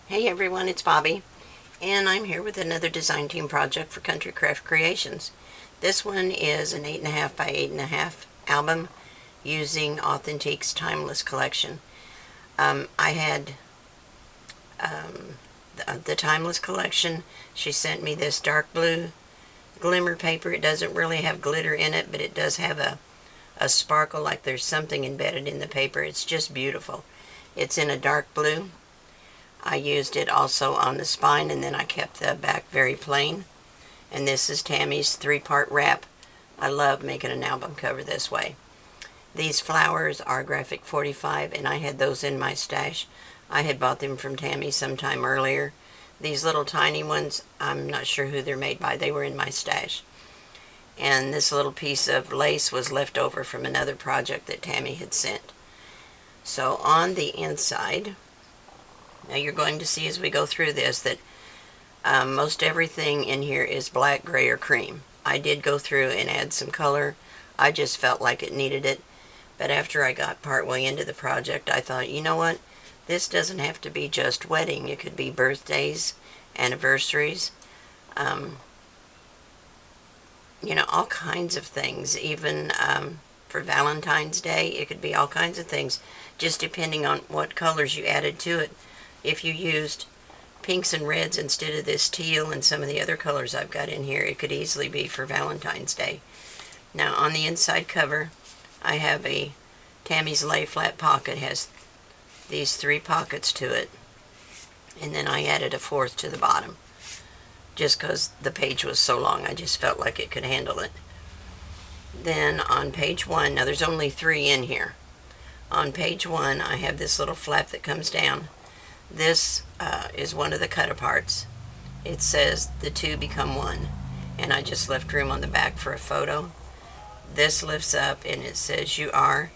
Hey everyone, it's Bobbie, and I'm here with another design team project for Country Craft Creations. This one is an 8.5 by 8.5 album using Authentique's Timeless collection. I had the Timeless collection. She sent me this dark blue glimmer paper. It doesn't really have glitter in it, but it does have a sparkle like there's something embedded in the paper. It's just beautiful. It's in a dark blue. I used it also on the spine, and then I kept the back very plain. And this is Tammy's 3-part wrap. I love making an album cover this way. These flowers are graphic 45, and I had those in my stash. I had bought them from Tammy sometime earlier. These little tiny ones, I'm not sure who they're made by. They were in my stash. And this little piece of lace was left over from another project that Tammy had sent. So on the inside, now you're going to see as we go through this that most everything in here is black, gray, or cream. I did go through and add some color. I just felt like it needed it. But after I got partway into the project, I thought, you know what? This doesn't have to be just wedding. It could be birthdays, anniversaries, all kinds of things. Even for Valentine's Day, it could be all kinds of things, just depending on what colors you added to it. If you used pinks and reds instead of this teal and some of the other colors I've got in here, it could easily be for Valentine's Day. Now on the inside cover, I have a Tammy's lay flat pocket. It has these 3 pockets to it, and then I added a 4th to the bottom just because the page was so long. I just felt like it could handle it. Then on page 1, now there's only 3 in here. On page 1 I have this little flap that comes down. This is one of the cut-aparts. It says the 2 become 1, and I just left room on the back for a photo. This lifts up and it says, "You are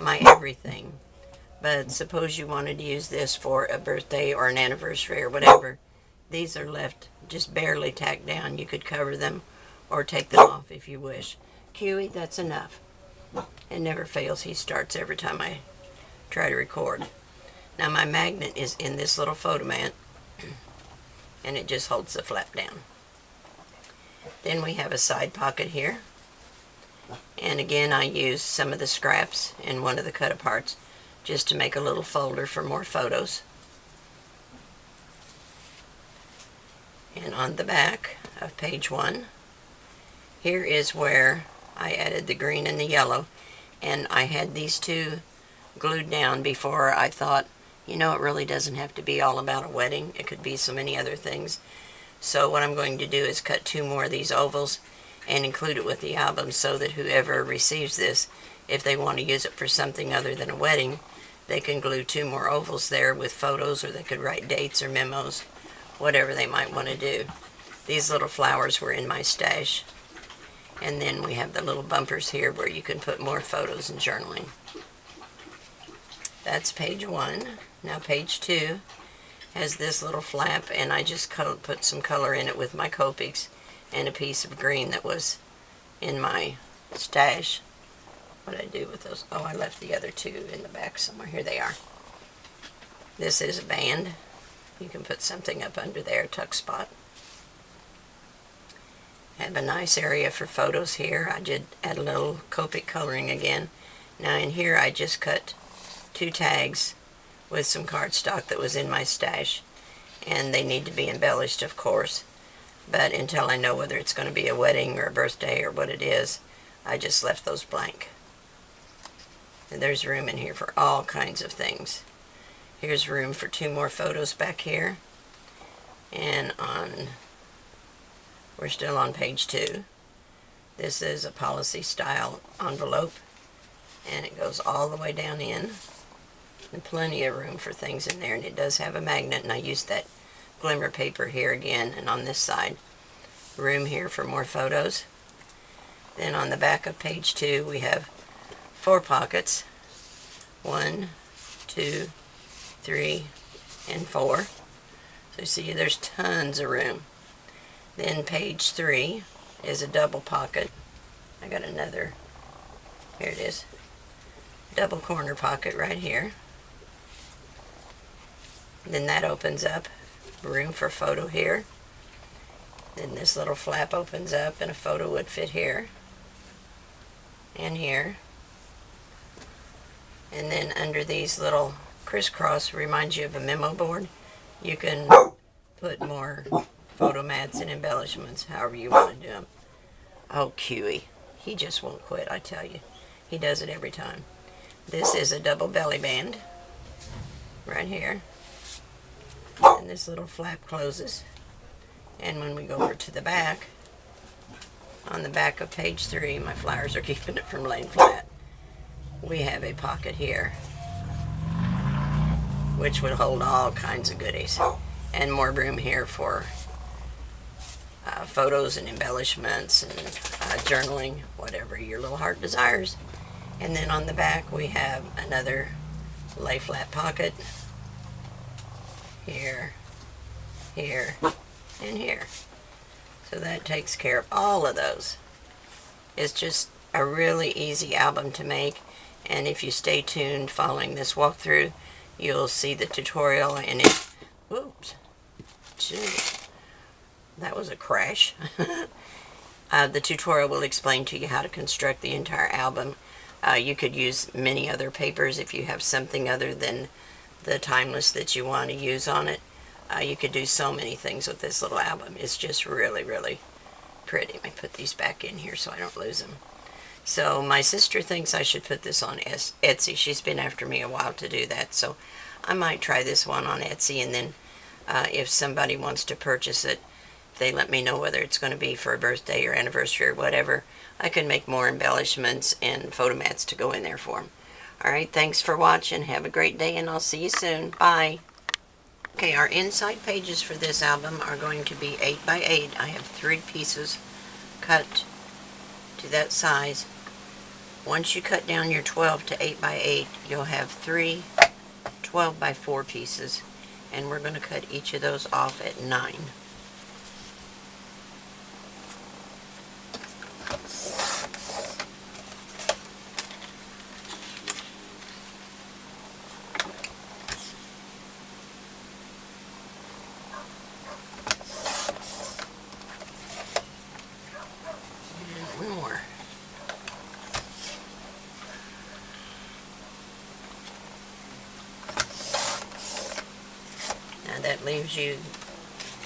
my everything." But suppose you wanted to use this for a birthday or an anniversary or whatever. These are left just barely tacked down. You could cover them or take them off if you wish. Kiwi, that's enough. It never fails. He starts every time I try to record. Now my magnet is in this little photo mat, and it just holds the flap down. Then we have a side pocket here, and again I used some of the scraps in one of the cut-aparts just to make a little folder for more photos. And on the back of page 1, here is where I added the green and the yellow, and I had these 2 glued down before. I thought, it really doesn't have to be all about a wedding. It could be so many other things. So what I'm going to do is cut 2 more of these ovals and include it with the album so that whoever receives this, if they want to use it for something other than a wedding, they can glue 2 more ovals there with photos, or they could write dates or memos, whatever they might want to do. These little flowers were in my stash. And then we have the little bumpers here where you can put more photos and journaling. That's page 1. Now page 2 has this little flap, and I just put some color in it with my Copics and a piece of green that was in my stash. What did I do with those? Oh, I left the other 2 in the back somewhere. Here they are. This is a band. You can put something up under there, tuck spot. Have a nice area for photos here. I did add a little Copic coloring again. Now in here I just cut 2 tags with some cardstock that was in my stash, and they need to be embellished, of course, but until I know whether it's going to be a wedding or a birthday or what it is, I just left those blank. And there's room in here for all kinds of things. Here's room for 2 more photos back here, and we're still on page 2. This is a policy style envelope, and it goes all the way down in. And plenty of room for things in there, and it does have a magnet, and I used that glimmer paper here again. And on this side, room here for more photos. Then on the back of page 2 we have 4 pockets. 1, 2, 3, and 4. So you see there's tons of room. Then page 3 is a double pocket. I got another, here it is, double corner pocket right here. Then that opens up, room for photo here. Then this little flap opens up and a photo would fit here and here. And then under these little crisscross, reminds you of a memo board, you can put more photo mats and embellishments, however you want to do them. Oh, Cuey, he just won't quit, I tell you. He does it every time. This is a double belly band right here. And this little flap closes. And when we go over to the back, on the back of page 3, my flowers are keeping it from laying flat, we have a pocket here, which would hold all kinds of goodies. And more room here for photos and embellishments and journaling, whatever your little heart desires. And then on the back we have another lay flat pocket here, here, and here. So that takes care of all of those. It's just a really easy album to make, and if you stay tuned following this walkthrough, you'll see the tutorial. And it, oops, gee, that was a crash. The tutorial will explain to you how to construct the entire album. You could use many other papers if you have something other than the timeless that you want to use on it. You could do so many things with this little album. It's just really, really pretty. Let me put these back in here so I don't lose them. So my sister thinks I should put this on Etsy. She's been after me a while to do that, so I might try this one on Etsy, and then if somebody wants to purchase it, they let me know whether it's going to be for a birthday or anniversary or whatever. I can make more embellishments and photo mats to go in there for them. Alright, thanks for watching. Have a great day, and I'll see you soon. Bye. Okay, our inside pages for this album are going to be 8 by 8. I have 3 pieces cut to that size. Once you cut down your 12 to 8 by 8, you'll have 3 12 by 4 pieces, and we're going to cut each of those off at 9. That leaves you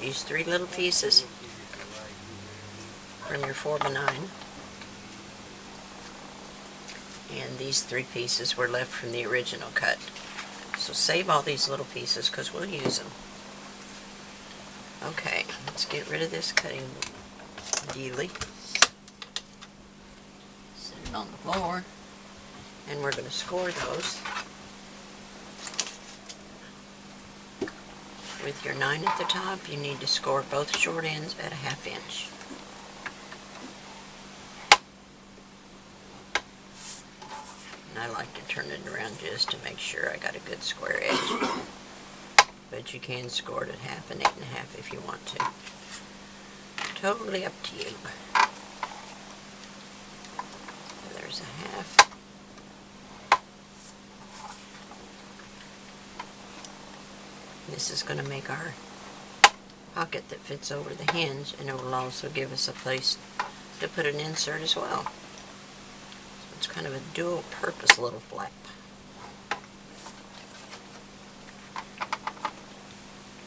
these 3 little pieces from your 4 by 9, and these 3 pieces were left from the original cut. So save all these little pieces because we'll use them. Okay, let's get rid of this cutting dealy. Set it on the floor, and we're going to score those with your 9 at the top. You need to score both short ends at a 1/2 inch. And I like to turn it around just to make sure I got a good square edge. But you can score it at 1/2 and 8 1/2 if you want to. Totally up to you. There's a 1/2. This is going to make our pocket that fits over the hinge, and it will also give us a place to put an insert as well. So it's kind of a dual purpose little flap.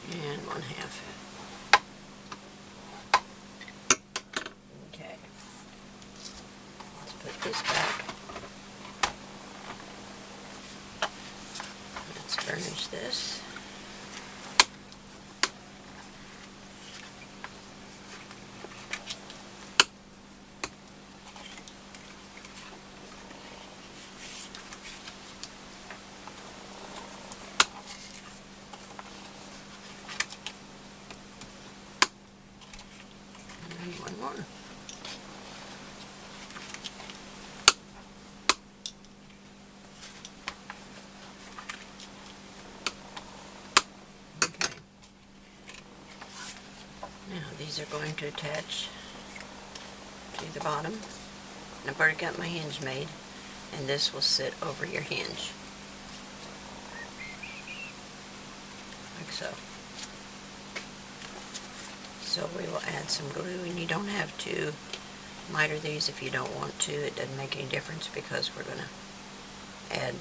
And 1/2. Okay. Let's put this back. Let's burnish this. One more. Okay. Now these are going to attach to the bottom. And I've already got my hinge made, and this will sit over your hinge. like so. So we will add some glue, and you don't have to miter these if you don't want to. It doesn't make any difference because we're going to add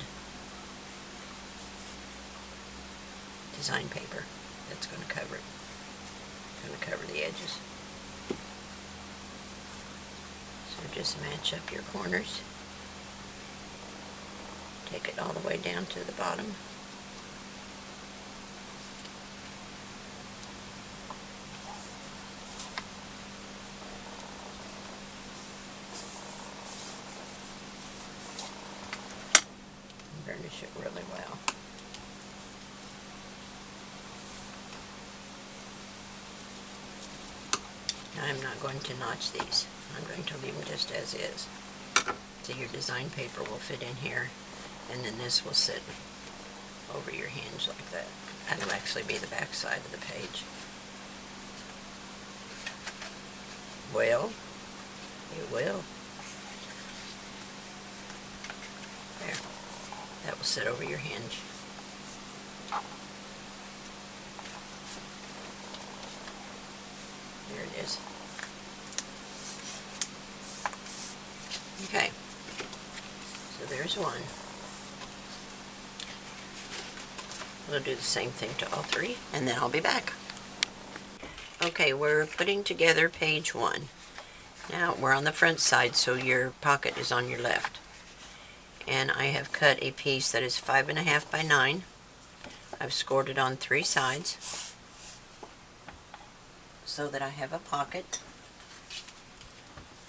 design paper that's going to cover it. Going to cover the edges. So just match up your corners. Take it all the way down to the bottom. Burnish it really well. Now I'm not going to notch these. I'm going to leave them just as is. So your design paper will fit in here, and then this will sit over your hinge like that. That'll actually be the back side of the page. Well, it will. There. That will sit over your hinge. There it is. Okay. So there's one. We'll do the same thing to all three, and then I'll be back. Okay, we're putting together page 1. Now, we're on the front side, so your pocket is on your left. And I have cut a piece that is 5.5 by 9. I've scored it on 3 sides so that I have a pocket.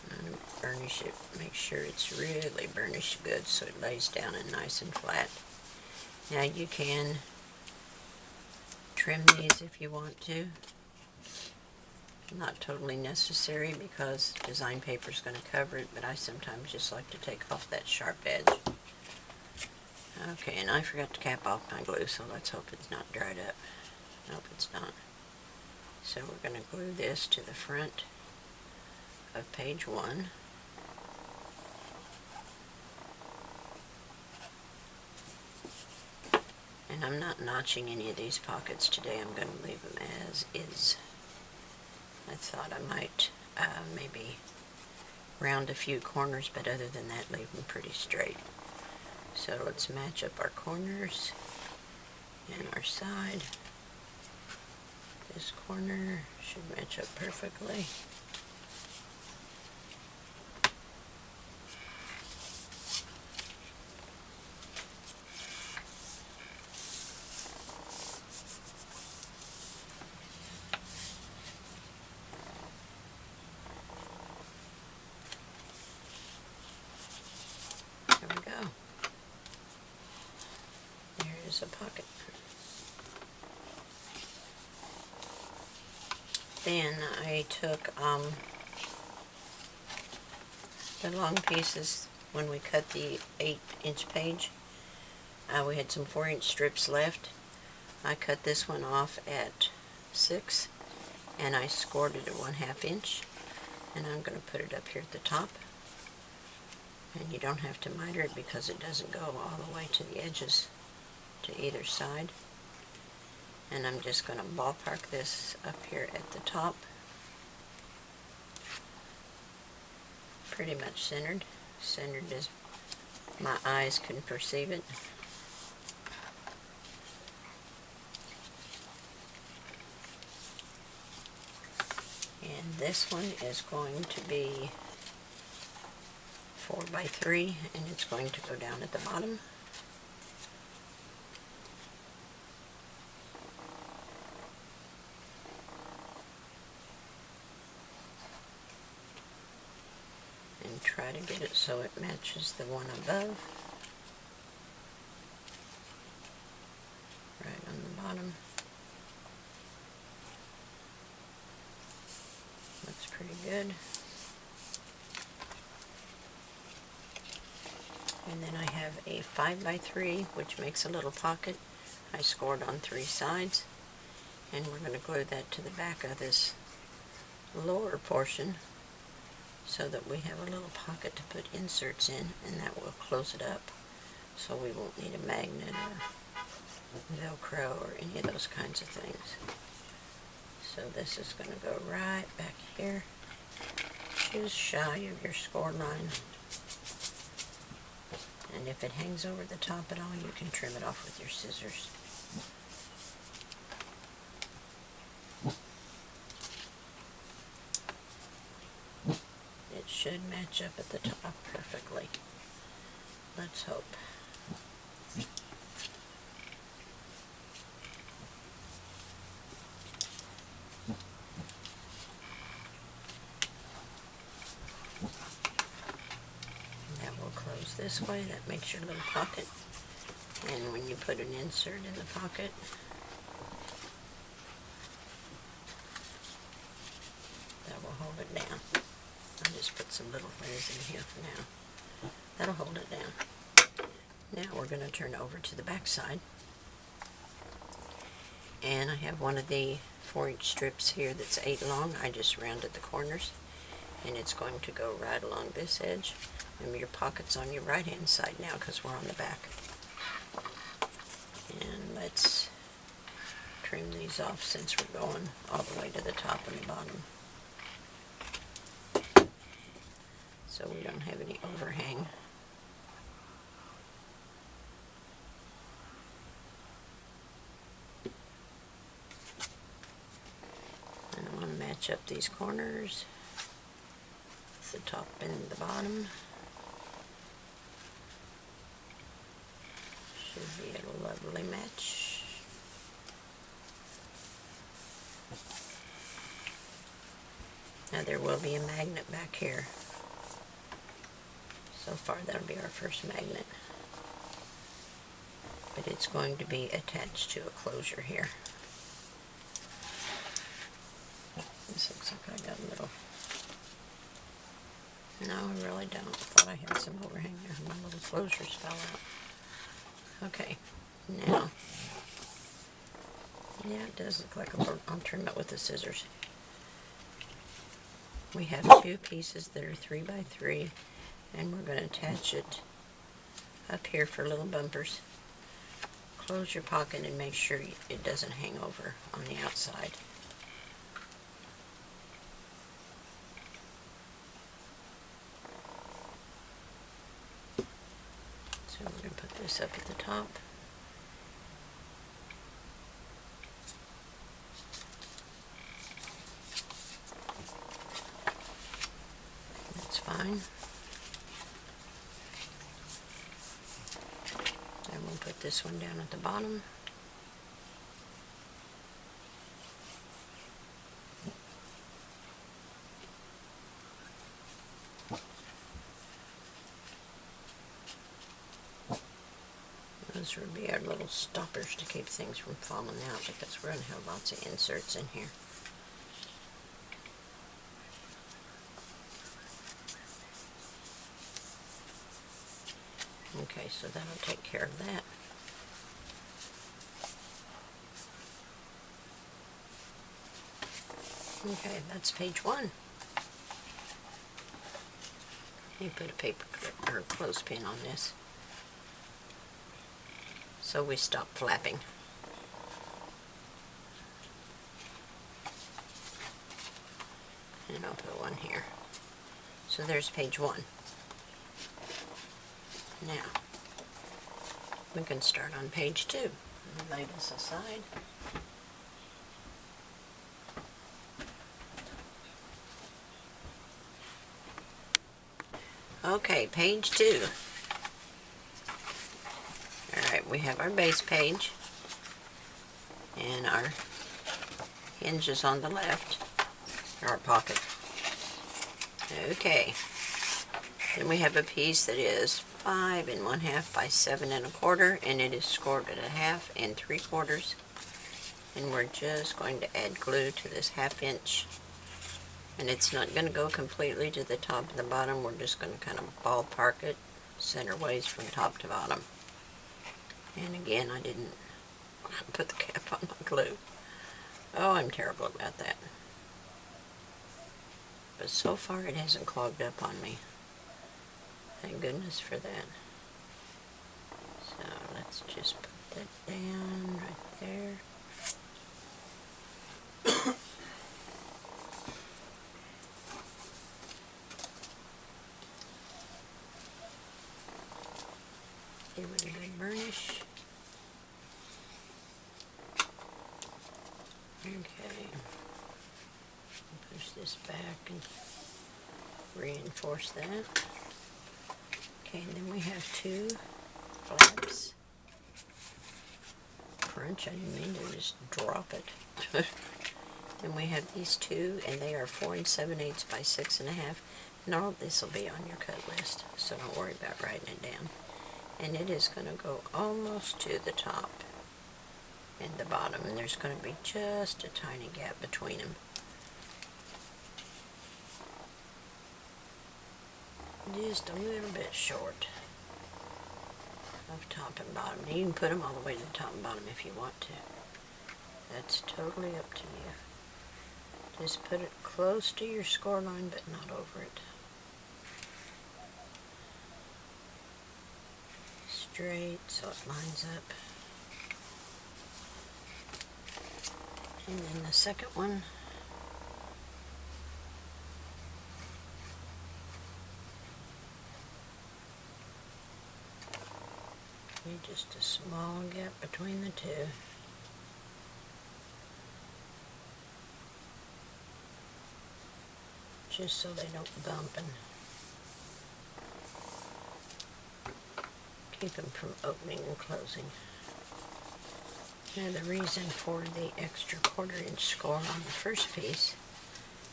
I'm going to burnish it, make sure it's really burnished good so it lays down and nice and flat. Now you can trim these if you want to. Not totally necessary because design paper is going to cover it, but I sometimes just like to take off that sharp edge. Okay, and I forgot to cap off my glue, so let's hope it's not dried up. Nope, it's not. So we're going to glue this to the front of page 1. And I'm not notching any of these pockets today. I'm going to leave them as is. I thought I might maybe round a few corners, but other than that, leave them pretty straight. So let's match up our corners and our side. This corner should match up perfectly. There we go. There is a pocket. Then I took the long pieces when we cut the 8-inch page. We had some 4-inch strips left. I cut this one off at 6 and I scored it at 1/2 inch, and I'm going to put it up here at the top. And you don't have to miter it because it doesn't go all the way to the edges to either side. And I'm just going to ballpark this up here at the top. Pretty much centered. Centered as my eyes can perceive it. And this one is going to be 4 by 3, and it's going to go down at the bottom. And try to get it so it matches the one above. Right on the bottom. Looks pretty good. And then I have a 5 by 3, which makes a little pocket. I scored on 3 sides. And we're going to glue that to the back of this lower portion so that we have a little pocket to put inserts in, and that will close it up so we won't need a magnet or Velcro or any of those kinds of things. So this is going to go right back here, just shy of your score line. And if it hangs over the top at all, you can trim it off with your scissors. It should match up at the top perfectly. Let's hope. That will close this way. That makes your little pocket. And when you put an insert in the pocket, that will hold it down. I'll just put some little things in here for now. That'll hold it down. Now we're going to turn over to the back side. And I have one of the 4-inch strips here that's 8 long. I just rounded the corners. And it's going to go right along this edge. And your pocket's on your right hand side now because we're on the back. And let's trim these off since we're going all the way to the top and the bottom. So we don't have any overhang. And I want to match up these corners, the top and the bottom. Should be a lovely match. Now there will be a magnet back here. So far that'll be our first magnet. But it's going to be attached to a closure here. This looks like I got a little... No, I really don't. I thought I had some overhang there. My little closures fell out. Okay, now... Yeah, it does look like I'll trim it with the scissors. We have 2 pieces that are 3 by 3. And we're going to attach it up here for little bumpers. Close your pocket and make sure it doesn't hang over on the outside. So we're going to put this up at the top. That's fine. We'll put this one down at the bottom. Those would be our little stoppers to keep things from falling out because we're going to have lots of inserts in here. Okay, so that'll take care of that. Okay, that's page 1. You put a paper clip or a clothespin on this so we stop flapping. And I'll put one here. So there's page 1. Now, we can start on page 2. Lay this aside. Okay, page 2. Alright, we have our base page and our hinges on the left, our pocket. Okay, then we have a piece that is 5 1/2 by 7 1/4, and it is scored at 1/2 and 3/4, and we're just going to add glue to this 1/2 inch, and it's not going to go completely to the top and the bottom. We're just going to kind of ballpark it center ways from top to bottom. And again, I didn't put the cap on my glue. Oh, I'm terrible about that. But so far it hasn't clogged up on me. Thank goodness for that. So let's just put that down right there. Give it a good burnish. Okay. Push this back and reinforce that. Okay, and then we have two flaps. Crunch, I didn't mean to just drop it. Then we have these two, and they are 4 7/8 by 6 1/2. And all of this will be on your cut list, so don't worry about writing it down. And it is going to go almost to the top and the bottom, and there's going to be just a tiny gap between them. Just a little bit short of top and bottom. You can put them all the way to the top and bottom if you want to. That's totally up to you. Just put it close to your score line, but not over it. Straight so it lines up. And then the second one, just a small gap between the two. Just so they don't bump and keep them from opening and closing. Now the reason for the extra 1/4 inch score on the first piece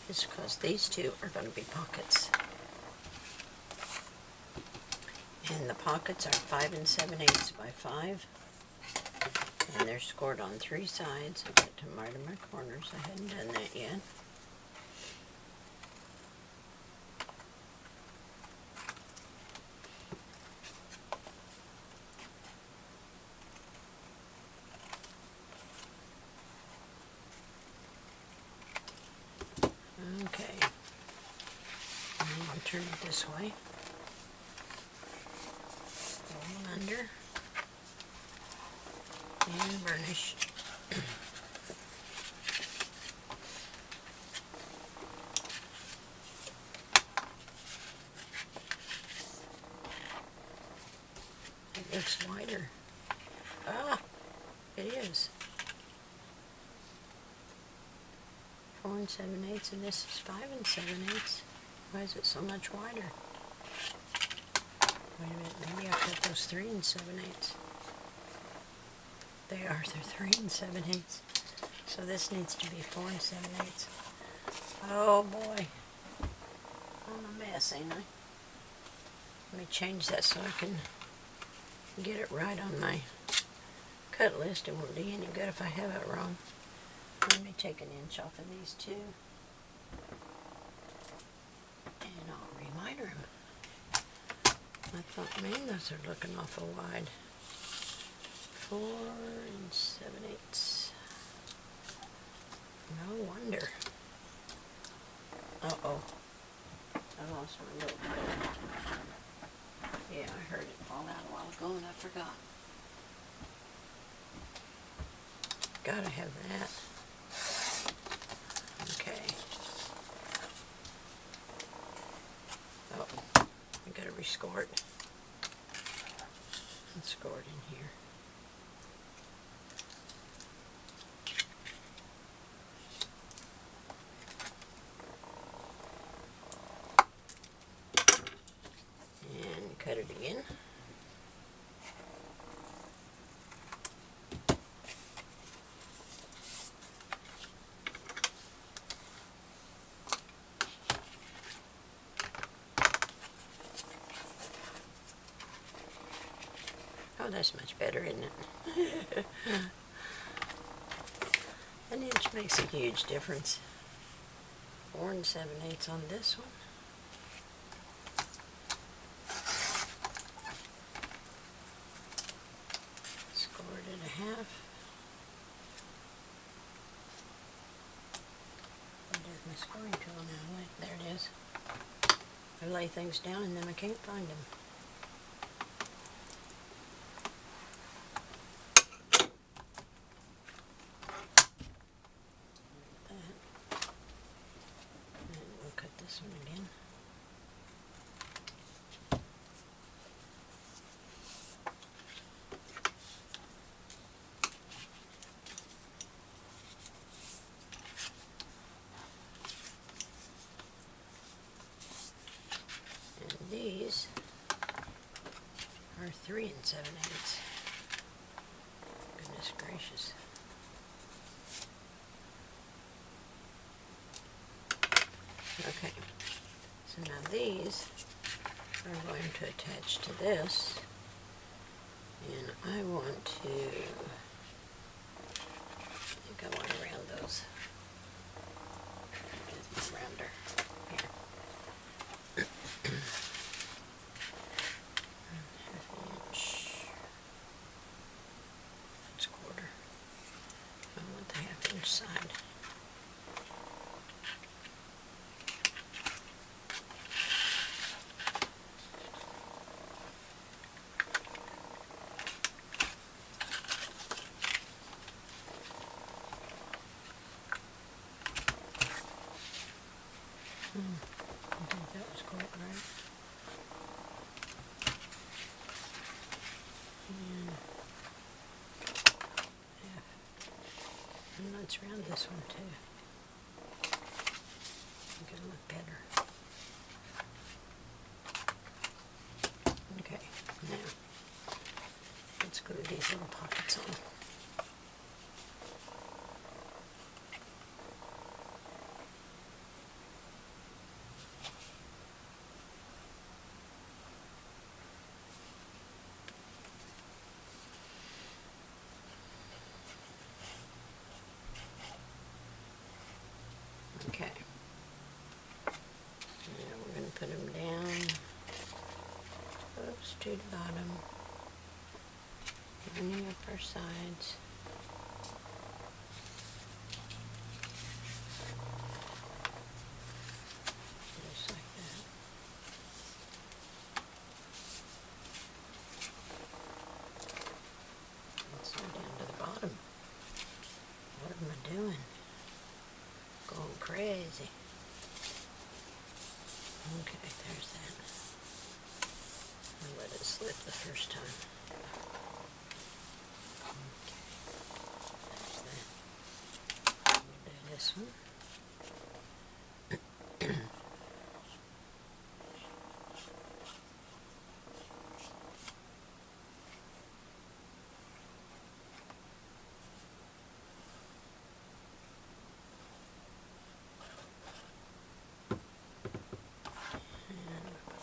is because these two are going to be pockets. And the pockets are 5 7/8 by 5. And they're scored on 3 sides. I've got to miter my corners. I hadn't done that yet. Okay. And then I'll turn it this way. Under and burnish. It looks wider. Ah, it is. 4 7/8, and this is 5 7/8. Why is it so much wider? Wait a minute, maybe I cut those 3 7/8. They are, they're 3 7/8. So this needs to be 4 7/8. Oh boy. I'm a mess, ain't I? Let me change that so I can get it right on my cut list. It won't do any good if I have it wrong. Let me take 1 inch off of these two. And I'll remiter them. I thought, man, those are looking awful wide. 4 7/8. No wonder. Uh-oh. I lost my notebook. Yeah, I heard it fall out a while ago and I forgot. Gotta have that. Okay. Oh, I gotta rescore it. Let's score it in here. And cut it again. Oh, that's much better, isn't it? 1 inch makes a huge difference. 4 7/8 on this one. Scored it 1/2. There's my scoring tool now. Wait, there it is. I lay things down and then I can't find them. 7/8. Goodness gracious. Okay, so now these are going to attach to this, and I want to, I think I want to round those. Get this rounder here. ½ inch. That's 1/4. I want the ½ inch side. I think that was quite right. And let's round this one too. Make it look better. Okay, now let's glue these little pockets on. Okay, now we're going to put them down, oops, to the bottom, lining up our sides. Just like that. Let's go down to the bottom. What am I doing? Going crazy. Okay, there's that. I'll let it slip the first time. Okay, there's that. We'll do this one.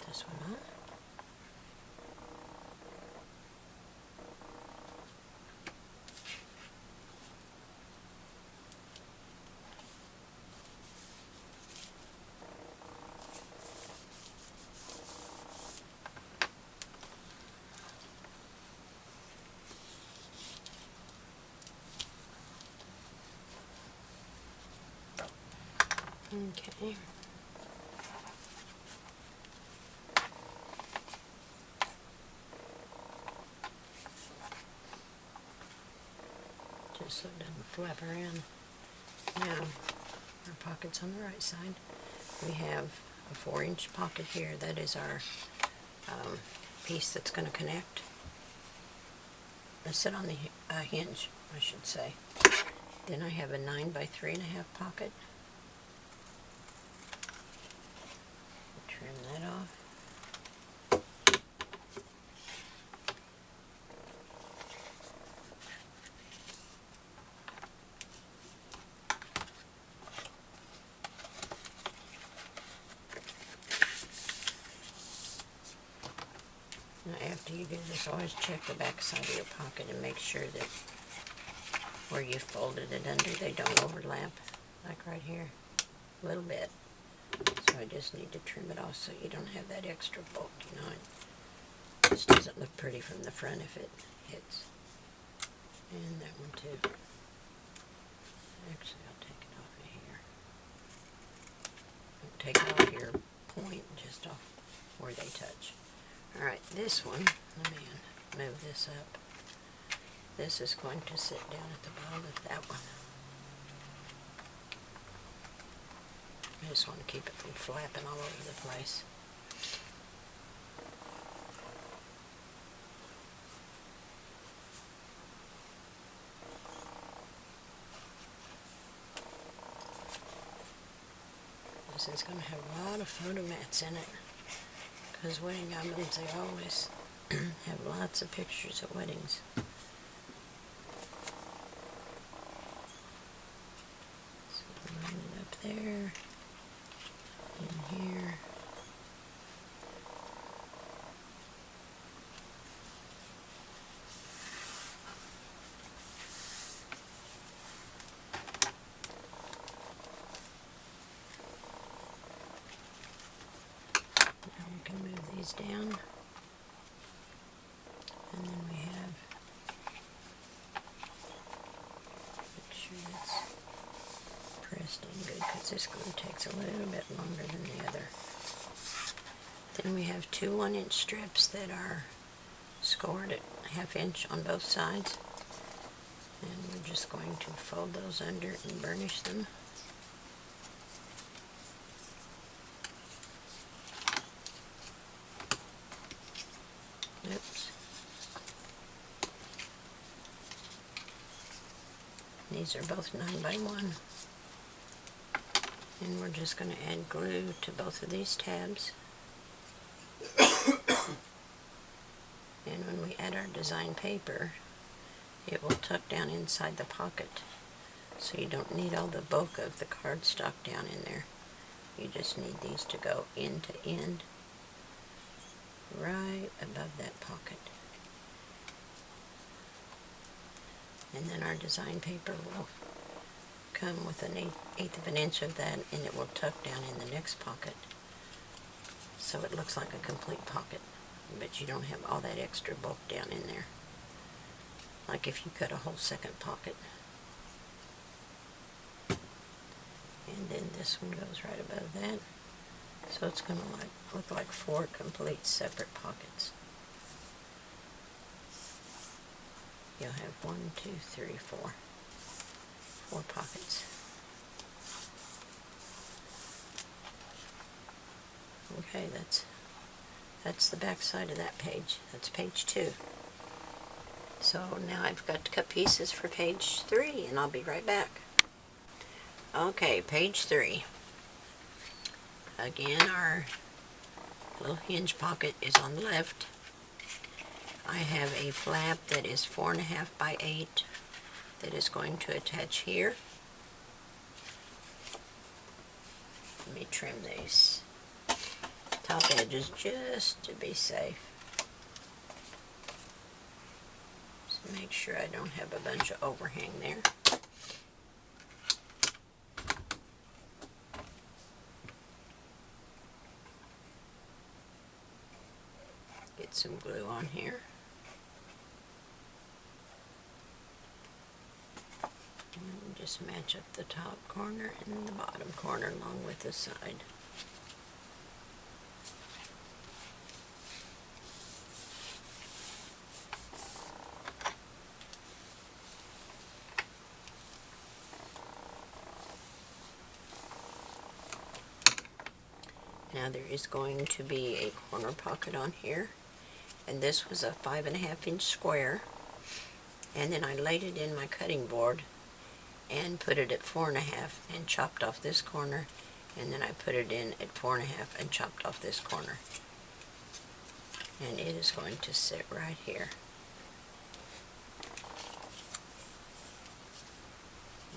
This one on. Okay. Just so it doesn't flap around. Now, our pocket's on the right side. We have a 4-inch pocket here. That is our piece that's going to connect. Let's sit on the hinge, I should say. Then I have a 9 by 3.5 pocket. Trim that off. Now after you do this, always check the back side of your pocket and make sure that where you folded it under, they don't overlap, like right here, a little bit. So I just need to trim it off so you don't have that extra bulk, you know. It just doesn't look pretty from the front if it hits. And that one too. Actually, I'll take it off of here. Don't take it off your point, just off where they touch. Alright, this one, let me move this up. This is going to sit down at the bottom of that one. I just want to keep it from flapping all over the place. This is going to have a lot of photo mats in it, because wedding albums, they always have lots of pictures of weddings. So line it up there, in here. Now we can move these down. And then we have, make sure it's pressed in good because this glue takes a little bit longer than the other. Then we have two 1-inch strips that are scored at 1/2 inch on both sides. And we're just going to fold those under and burnish them. Oops. These are both 9x1. And we're just going to add glue to both of these tabs. And when we add our design paper, it will tuck down inside the pocket. So you don't need all the bulk of the cardstock down in there. You just need these to go end to end, right above that pocket. And then our design paper will come with an 1/8 of an inch of that, and it will tuck down in the next pocket. So it looks like a complete pocket, but you don't have all that extra bulk down in there. Like if you cut a whole second pocket. And then this one goes right above that. So it's going to look like 4 complete separate pockets. You'll have 1, 2, 3, 4. 4 pockets. Okay, that's the back side of that page. That's page 2. So now I've got to cut pieces for page 3, and I'll be right back. Okay, page 3. Again, our little hinge pocket is on the left. I have a flap that is 4.5 by 8 that is going to attach here. Let me trim these top edges just to be safe. Just make sure I don't have a bunch of overhang there. Get some glue on here. And just match up the top corner and the bottom corner along with the side. Now there is going to be a corner pocket on here, and this was a 5.5 inch square, and then I laid it in my cutting board and put it at 4.5 and chopped off this corner, and then I put it in at 4.5 and chopped off this corner, and it is going to sit right here.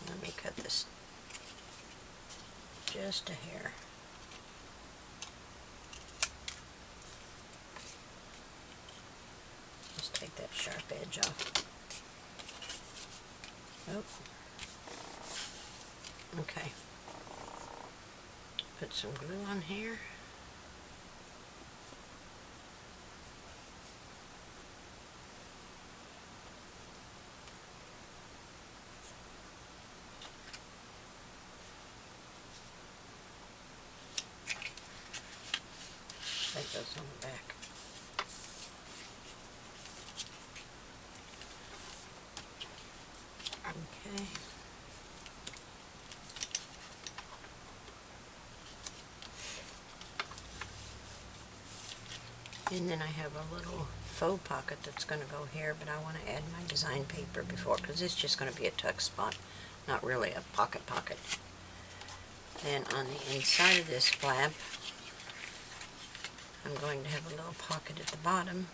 Let me cut this just a hair. Just take that sharp edge off. Oh. Okay. Put some glue on here. That goes on the back. Okay. And then I have a little faux pocket that's going to go here, but I want to add my design paper before, because it's just going to be a tuck spot, not really a pocket. Then on the inside of this flap, I'm going to have a little pocket at the bottom,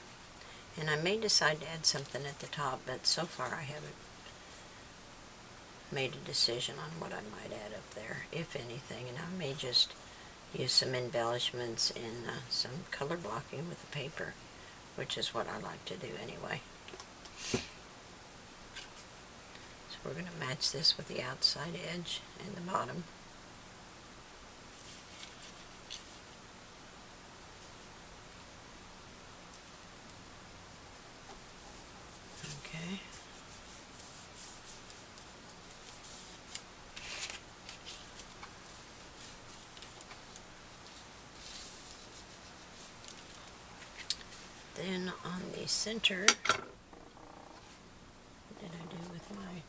And I may decide to add something at the top, but so far I haven't made a decision on what I might add up there, if anything. And I may just use some embellishments and some color blocking with the paper, which is what I like to do anyway. So we're going to match this with the outside edge and the bottom. Okay. Then on the center, what did I do with my,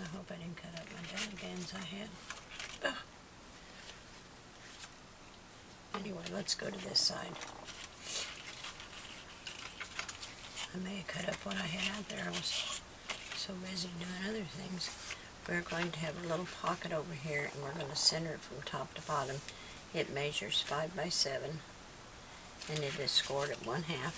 I hope I didn't cut up my dadgans I had. Ugh. Anyway, let's go to this side. I may have cut up what I had out there. I was so busy doing other things. We're going to have a little pocket over here, and we're going to center it from top to bottom. It measures 5 by 7, and it is scored at 1/2.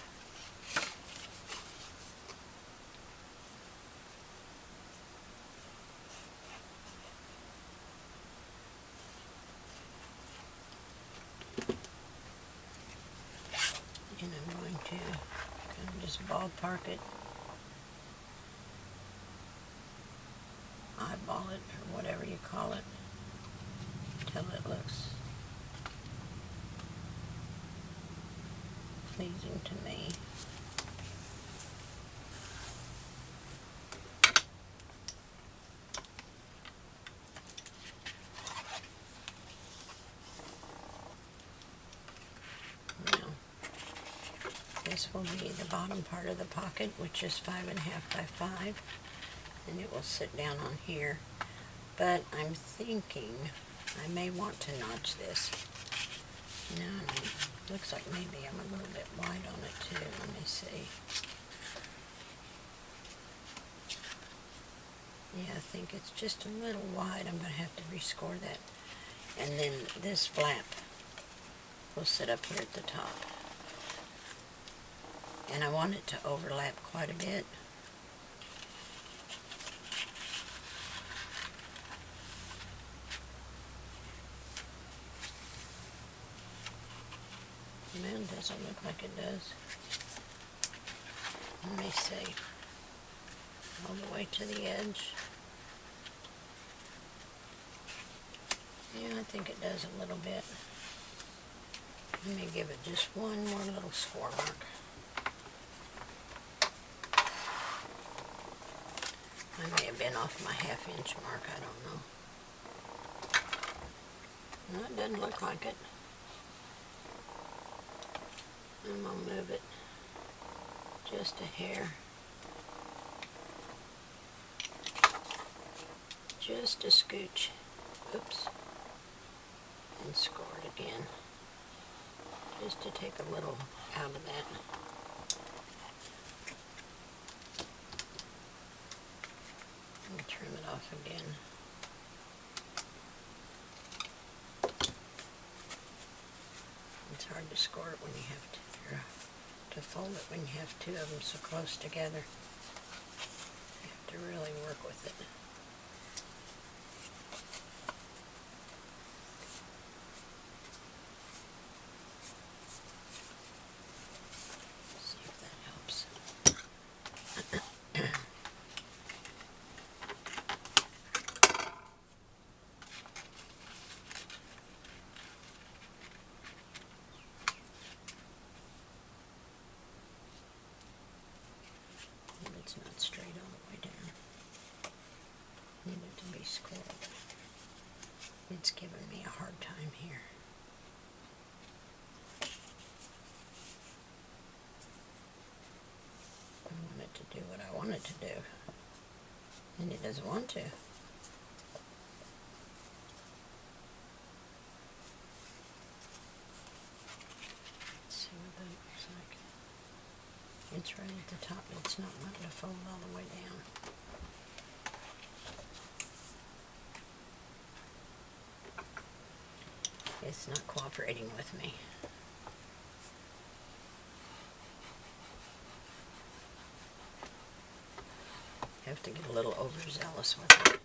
And I'm going to kind of just ballpark it, eyeball it, or whatever you call it, till it looks pleasing to me. This will be the bottom part of the pocket, which is 5.5 by 5, and it will sit down on here. But I'm thinking I may want to notch this. No, looks like maybe I'm a little bit wide on it too. Let me see. Yeah, I think it's just a little wide. I'm going to have to rescore that. And then this flap will sit up here at the top. And I want it to overlap quite a bit. No, it doesn't look like it does. Let me see. All the way to the edge. Yeah, I think it does a little bit. Let me give it just one more little score mark. I may have been off my 1/2 inch mark, I don't know. No, it doesn't look like it. I'm going to move it just a hair. Just a scooch. Oops. And score it again. Just to take a little out of that. And trim it off again. It's hard to score it when you have to fold it when you have two of them so close together. You have to really work with it. See if that helps. It's not straight all the way down. Need it to be scored. It's giving me a hard time here. I want it to do what I want it to do. And it doesn't want to. Let's see what that looks like. It's right at the top. It's not wanting to fold all the way down. It's not cooperating with me. have to get a little overzealous with it.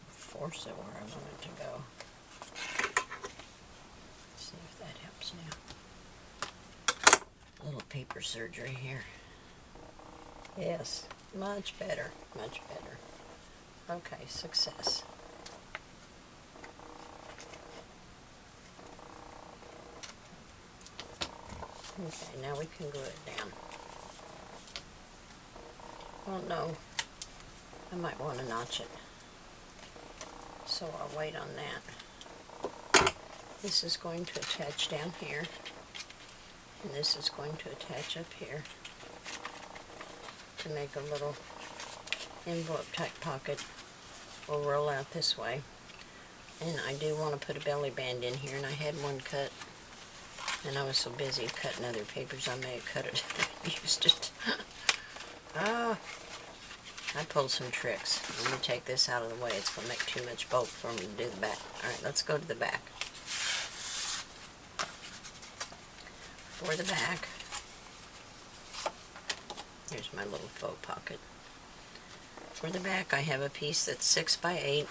Force it where I want it to go. See if that helps now. Little paper surgery here. Yes, much better, much better. Okay, success. Okay, now we can glue it down. Well, no, I might want to notch it. So I'll wait on that. This is going to attach down here, and this is going to attach up here to make a little envelope type pocket. Will roll out this way. And I do want to put a belly band in here, and I had one cut, and I was so busy cutting other papers I may have cut it and used it. I pulled some tricks. Let me take this out of the way. It's going to make too much bulk for me to do the back. Alright, let's go to the back. For the back, here's my little faux pocket. For the back, I have a piece that's 6 by 8.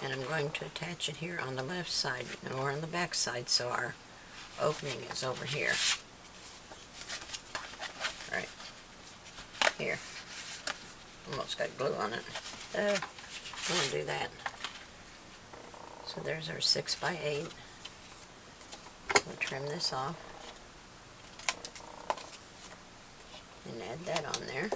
And I'm going to attach it here on the left side, or on the back side, so our opening is over here. Right here. Almost got glue on it. I want to do that. So there's our 6 by 8. We'll trim this off and add that on there.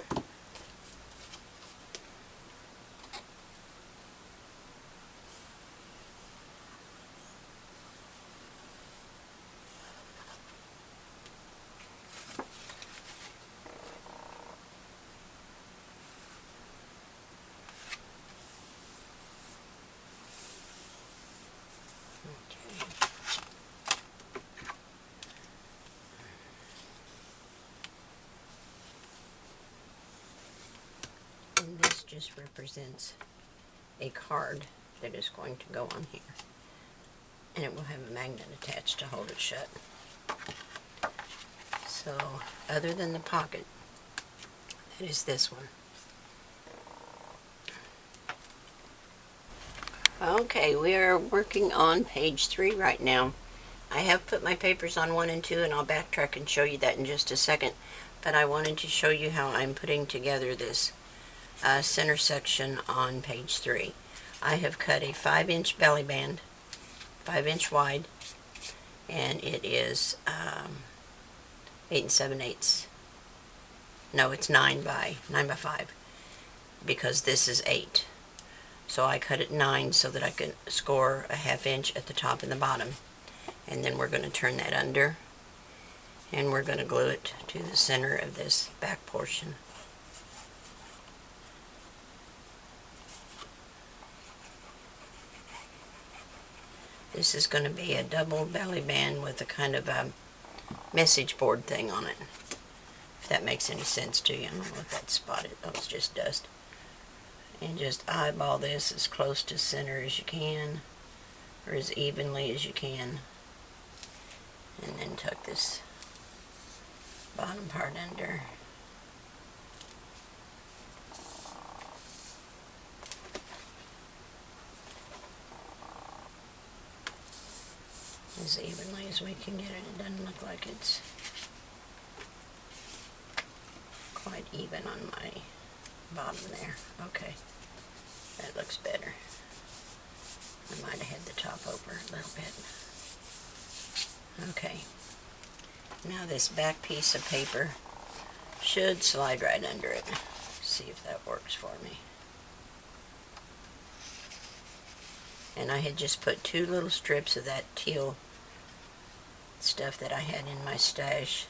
And this just represents a card that is going to go on here. And it will have a magnet attached to hold it shut. So, other than the pocket, it is this one. Okay, we are working on page 3 right now. I have put my papers on 1 and 2, and I'll backtrack and show you that in just a second. But I wanted to show you how I'm putting together this center section on page 3. I have cut a 5-inch belly band, 5-inch wide, and it is 8 7/8. No, it's 9 by 5, because this is 8. So I cut it 9 so that I can score a 1/2 inch at the top and the bottom. And then we're going to turn that under, and we're going to glue it to the center of this back portion. This is going to be a double belly band with a kind of a message board thing on it. If that makes any sense to you. I don't know if that's spotted. Oh, it's just dust. And just eyeball this as close to center as you can, or as evenly as you can. And then tuck this bottom part under. As evenly as we can get it. It doesn't look like it's quite even on my bottom there. Okay, that looks better. I might have had the top over a little bit. Okay, now this back piece of paper should slide right under it. See if that works for me. And I had just put 2 little strips of that teal stuff that I had in my stash,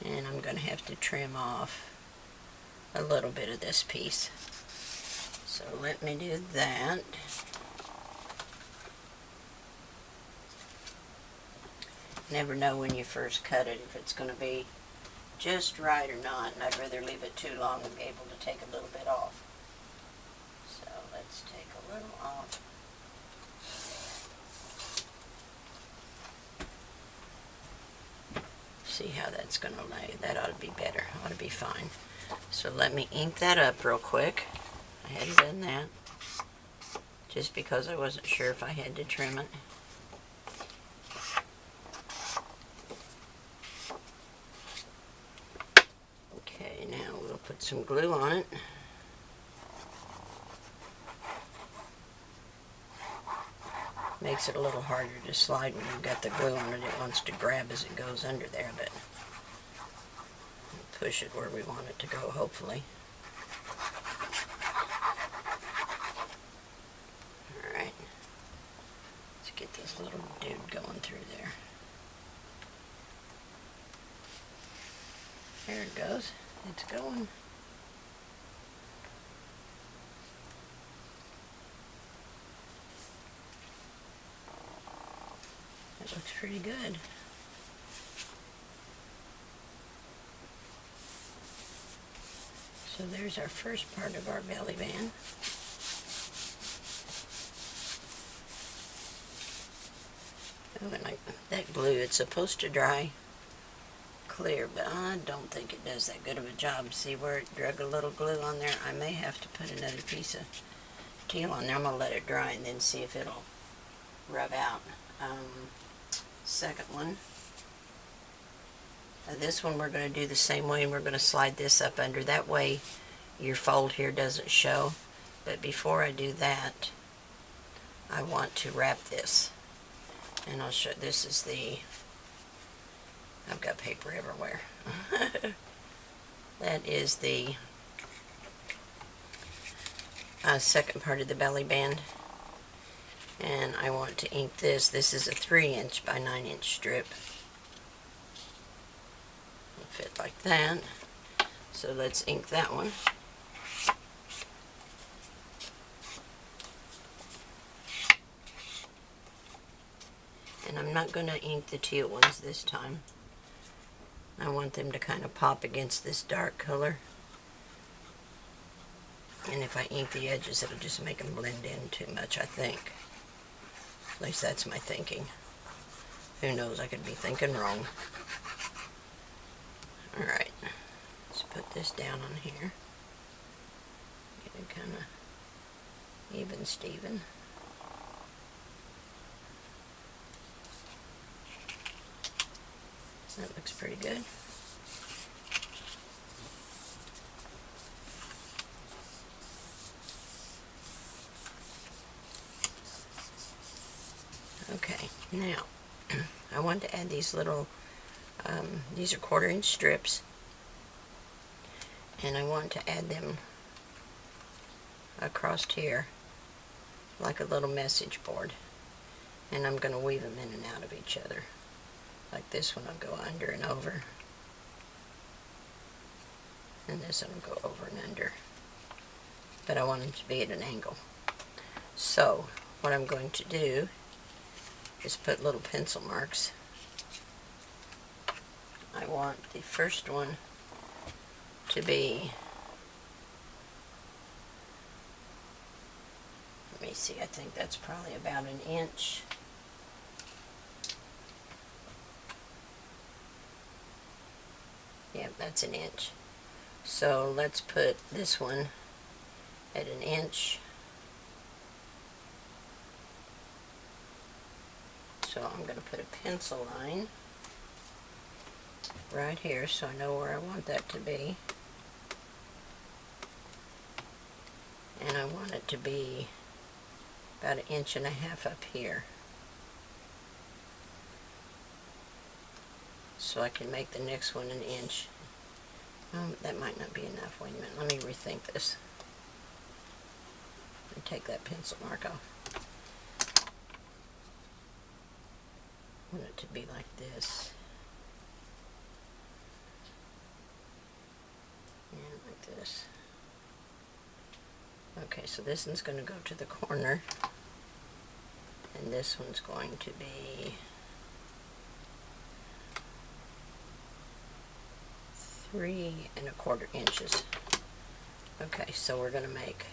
and I'm going to have to trim off a little bit of this piece. So let me do that. never know when you first cut it if it's going to be just right or not, and I'd rather leave it too long and be able to take a little bit off. So let's take a little off. See how that's going to lay. That ought to be better. Ought to be fine. So let me ink that up real quick. I hadn't done that just because I wasn't sure if I had to trim it. Okay, now we'll put some glue on it. Makes it a little harder to slide when you've got the glue on it. It wants to grab as it goes under there, but push it where we want it to go, hopefully. Alright. Let's get this little dude going through there. There it goes. It's going. That looks pretty good. So there's our first part of our belly band. Oh, and that glue, it's supposed to dry clear, but I don't think it does that good of a job. See where it drug a little glue on there? I may have to put another piece of teal on there. I'm going to let it dry and then see if it'll rub out. Second one. This one we're going to do the same way, and we're going to slide this up under. That way your fold here doesn't show. But before I do that, I want to wrap this. And I'll show, this is the, I've got paper everywhere. That is the second part of the belly band. And I want to ink this. This is a 3" by 9" strip. It'll fit like that. So let's ink that one. And I'm not going to ink the teal ones this time. I want them to kind of pop against this dark color. And if I ink the edges, it'll just make them blend in too much, I think. At least that's my thinking. Who knows, I could be thinking wrong. Alright, let's put this down on here. Get it kind of even Steven. That looks pretty good. Okay, now I want to add these little, these are 1/4" strips, and I want to add them across here like a little message board, and I'm going to weave them in and out of each other. Like this one will go under and over, and this one will go over and under, but I want them to be at an angle. So what I'm going to do is put little pencil marks. I want the first one to be, let me see, I think that's probably about 1 inch. Yep, that's 1 inch. So let's put this one at 1 inch. So I'm going to put a pencil line right here so I know where I want that to be. And I want it to be about 1.5 inches up here. So I can make the next one 1 inch. That might not be enough. Wait a minute, let me rethink this. And take that pencil mark off. I want it to be like this. And like this. Okay, so this one's going to go to the corner. And this one's going to be 3¼ inches. Okay, so we're going to make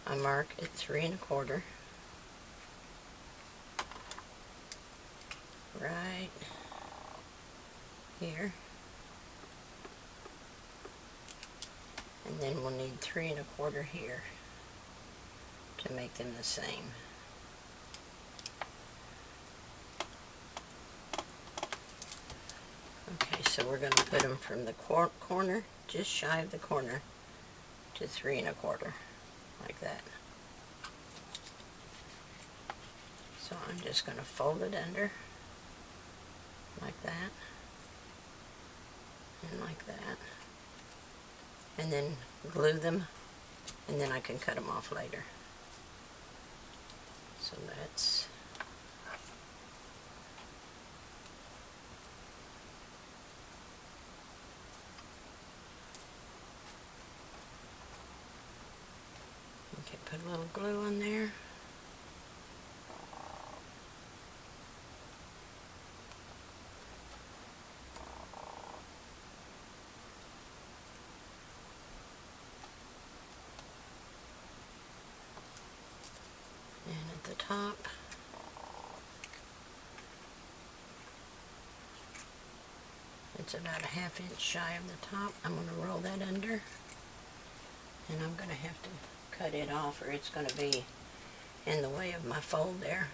a mark at 3¼ right here, and then we'll need 3¼ here to make them the same. Okay, so we're going to put them from the corner, just shy of the corner, to 3¼ like that. So I'm just going to fold it under like that and like that, and then glue them, and then I can cut them off later. So that's okay, put a little glue on there. And at the top, it's about a ½ inch shy of the top. I'm going to roll that under, and I'm going to have to cut it off, or it's going to be in the way of my fold there.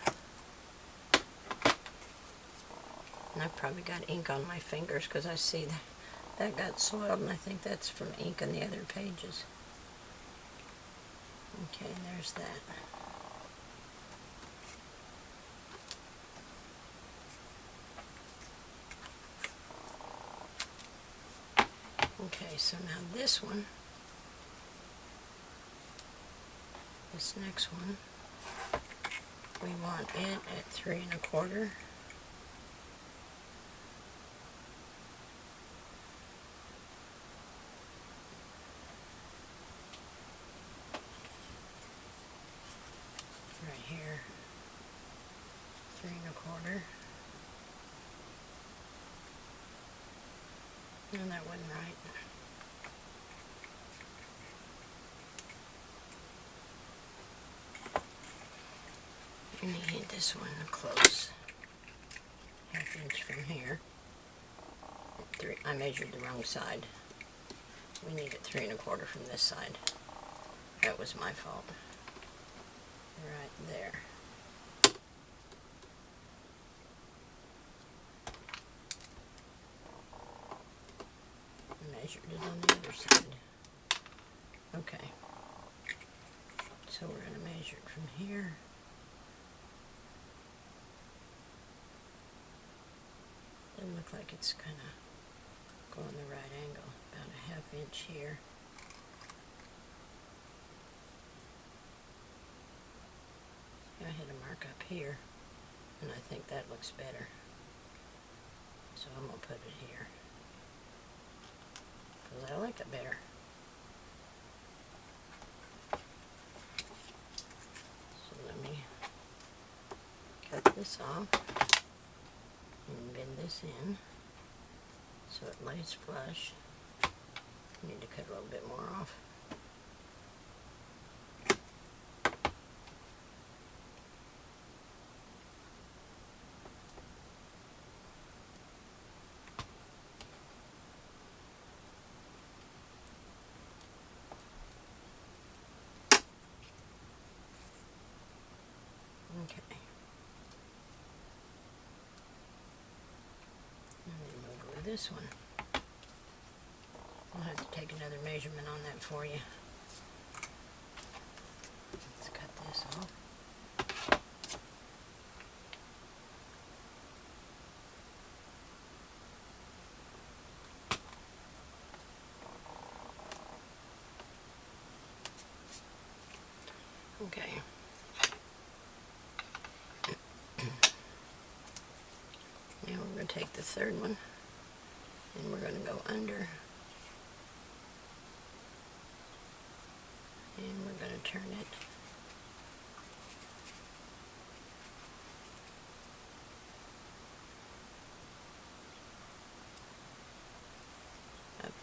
And I've probably got ink on my fingers because I see that got soiled, and I think that's from ink on the other pages. Okay, there's that. Okay, so now this one, this next one, we want it at 3¼ right here, 3¼ No, that wasn't right. I need this one close, ½ inch from here. I measured the wrong side. We need it 3¼ from this side. That was my fault. Right there. Measured it on the other side. Okay. So we're going to measure it from here. Doesn't look like it's kind of going the right angle. About a ½ inch here. I hit a mark up here, and I think that looks better. So I'm going to put it here, because I like it better. So let me cut this off and bend this in so it lays flush. I need to cut a little bit more off. Okay. And then we'll glue this one. I'll have to take another measurement on that for you. Let's cut this off. Okay. Now we're going to take the third one and we're going to go under, and we're going to turn it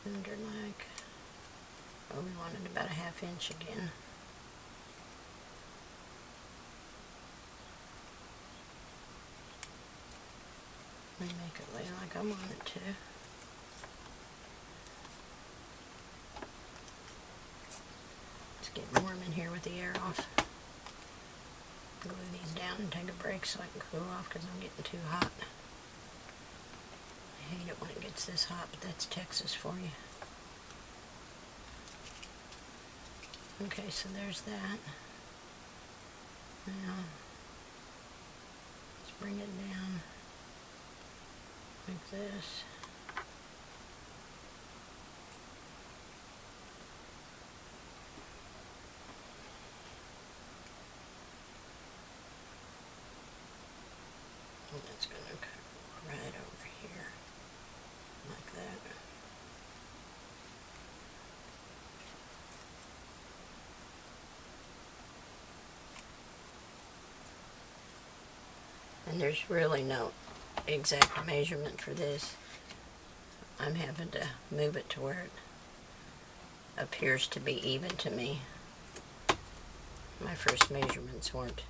under like, oh, we wanted about a 1/2 inch again. Let me make it lay like I want it to. It's getting warm in here with the air off. Glue these down and take a break so I can cool off because I'm getting too hot. I hate it when it gets this hot, but that's Texas for you. Okay, so there's that. Now, let's bring it down like this. And that's going to cut right over here, like that. And there's really no exact measurement for this. I'm having to move it to where it appears to be even to me. My first measurements weren't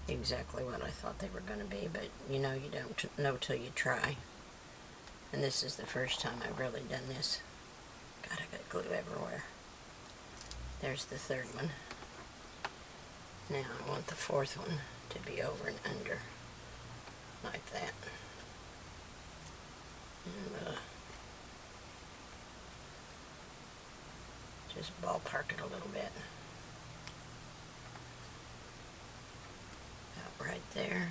exactly what I thought they were going to be, but you know, you don't know till you try. And this is the first time I've really done this. God, I got glue everywhere. There's the third one. Now I want the fourth one to be over and under, like that. And just ballpark it a little bit. About right there.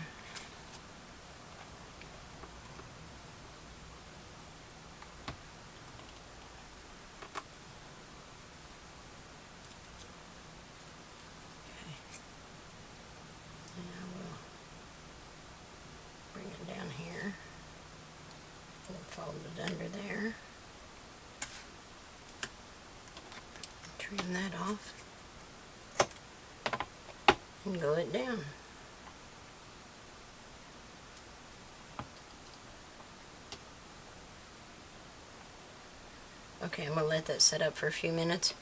Fold it under there. Trim that off. And glue it down. Okay, I'm going to let that set up for a few minutes.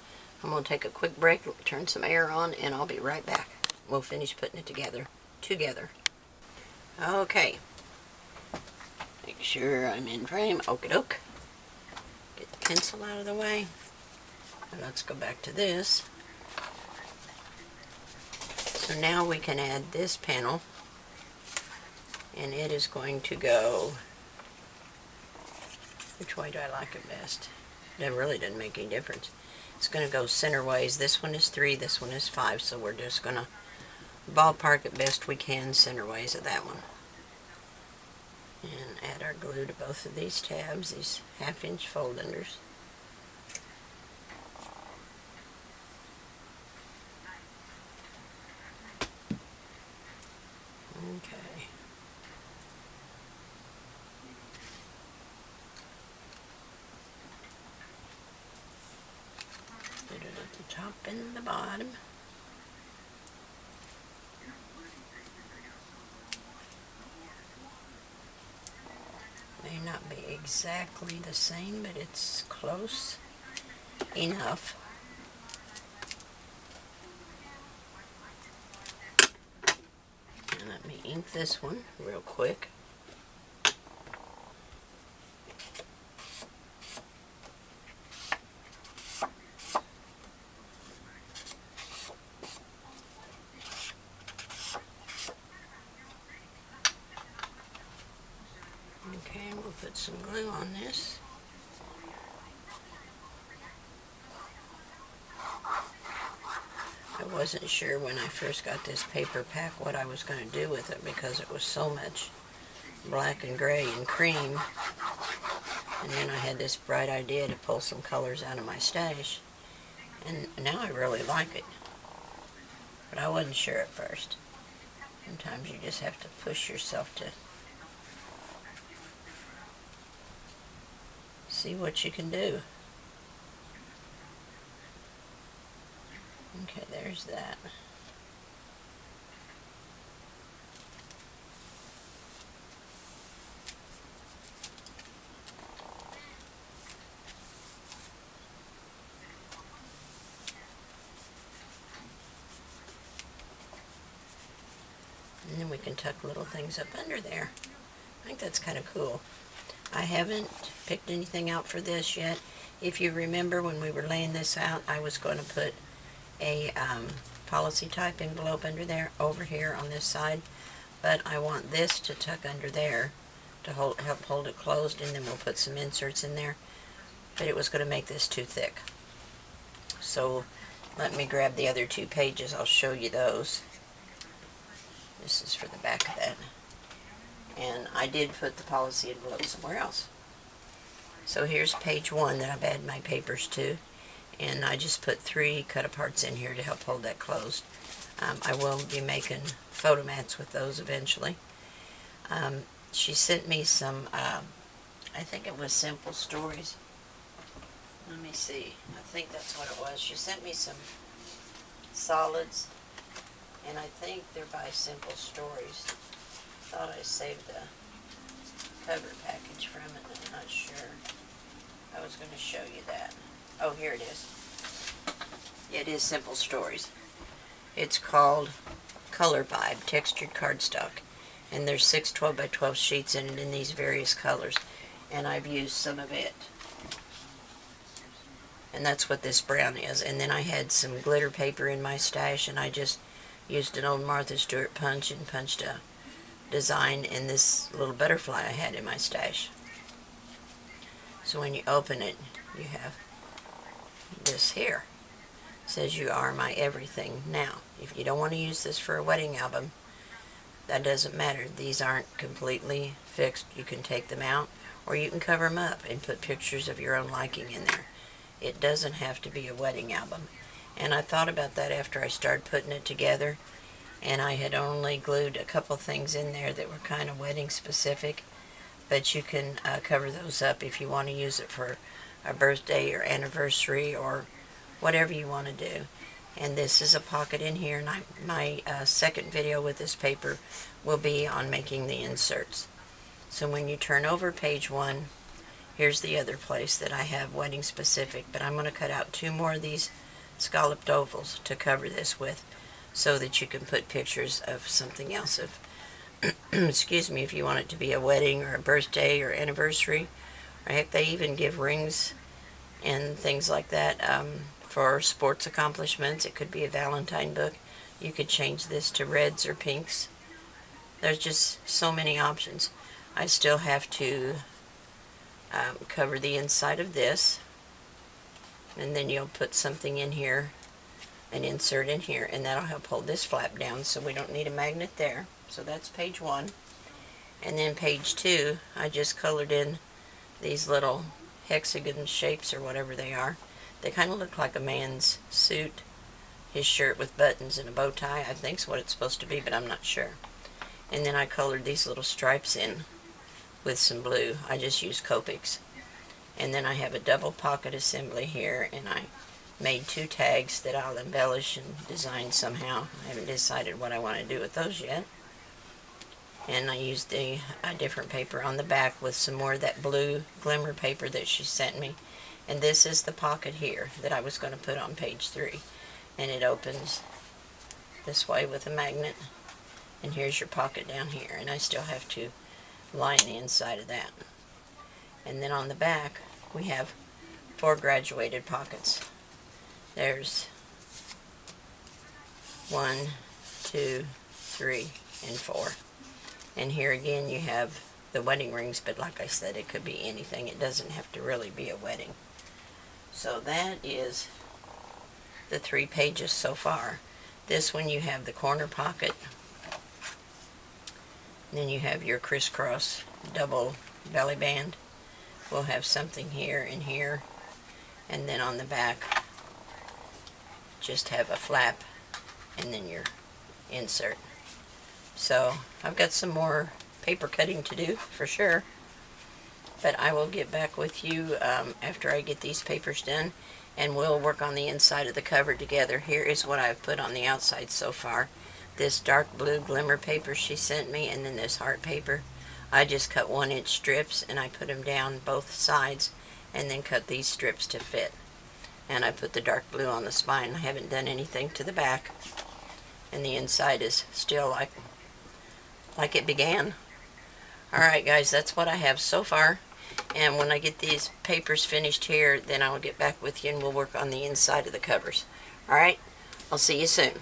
I'm going to take a quick break, turn some air on, and I'll be right back. We'll finish putting it together. Okay. Make sure I'm in frame. Okie doke. Get the pencil out of the way. And let's go back to this. So now we can add this panel. And it is going to go... Which way do I like it best? It really doesn't make any difference. It's going to go center ways. This one is 3, this one is 5. So we're just going to ballpark it best we can center ways of that one. And add our glue to both of these tabs, these 1/2 inch fold unders. Okay. Put it at the top and the bottom. May not be exactly the same, but it's close enough. And let me ink this one real quick. Okay, we'll put some glue on this. I wasn't sure when I first got this paper pack what I was going to do with it because it was so much black and gray and cream. And then I had this bright idea to pull some colors out of my stash. And now I really like it. But I wasn't sure at first. Sometimes you just have to push yourself to see what you can do. Okay, there's that. can tuck little things up under there. I think that's kind of cool. I haven't picked anything out for this yet. If you remember when we were laying this out, I was going to put a policy type envelope under there, over here on this side, but I want this to tuck under there to help hold it closed, and then we'll put some inserts in there. But it was going to make this too thick. So let me grab the other 2 pages. I'll show you those. This is for the back of that. And I did put the policy envelope somewhere else. So here's page 1 that I've added my papers to. And I just put 3 cut-aparts in here to help hold that closed. I will be making photo mats with those eventually. She sent me some, I think it was Simple Stories. Let me see. I think that's what it was. She sent me some solids, and I think they're by Simple Stories. Thought I saved the cover package from it, and I'm not sure. I was going to show you that. Oh, here it is. It is Simple Stories. It's called Color Vibe Textured Cardstock, and there's 6 12 by 12 sheets in it in these various colors, and I've used some of it. And that's what this brown is. And then I had some glitter paper in my stash, and I just used an old Martha Stewart punch and punched a design in this little butterfly I had in my stash. So when you open it, you have this here. It says, "You are my everything." Now, if you don't want to use this for a wedding album, that doesn't matter. These aren't completely fixed. You can take them out, or you can cover them up and put pictures of your own liking in there. It doesn't have to be a wedding album. And I thought about that after I started putting it together, and I had only glued a couple things in there that were kind of wedding specific, but you can cover those up if you want to use it for a birthday or anniversary or whatever you want to do. And this is a pocket in here, and my second video with this paper will be on making the inserts. So when you turn over page 1, here's the other place that I have wedding specific, but I'm going to cut out 2 more of these scalloped ovals to cover this with, so that you can put pictures of something else. If excuse me, if you want it to be a wedding or a birthday or anniversary, or heck, they even give rings and things like that for sports accomplishments. It could be a Valentine book. You could change this to reds or pinks. There's just so many options. I still have to cover the inside of this, and then you'll put something in here, an insert in here, and that'll help hold this flap down, so we don't need a magnet there. So that's page 1. And then page 2, I just colored in these little hexagon shapes, or whatever they are. They kind of look like a man's suit, his shirt with buttons and a bow tie, I think's what it's supposed to be, but I'm not sure. And then I colored these little stripes in with some blue. I just used Copics. And then I have a double pocket assembly here, and I made 2 tags that I'll embellish and design somehow. I haven't decided what I want to do with those yet. And I used a different paper on the back with some more of that blue glimmer paper that she sent me. And this is the pocket here that I was going to put on page 3. And it opens this way with a magnet. And here's your pocket down here. And I still have to line the inside of that. And then on the back, we have 4 graduated pockets. There's 1, 2, 3, and 4. And here again you have the wedding rings, but like I said, it could be anything. It doesn't have to really be a wedding. So that is the 3 pages so far. This one you have the corner pocket. Then you have your crisscross double belly band. We'll have something here and here. And then on the back, just have a flap and then your insert. So I've got some more paper cutting to do for sure, but I will get back with you after I get these papers done, and we'll work on the inside of the cover together. Here is what I've put on the outside so far. This dark blue glimmer paper she sent me, and then this heart paper. I just cut 1-inch strips, and I put them down both sides, and then cut these strips to fit. And I put the dark blue on the spine. I haven't done anything to the back, and the inside is still like like it began. Alright guys, that's what I have so far. And when I get these papers finished here, then I'll get back with you and we'll work on the inside of the covers. Alright, I'll see you soon.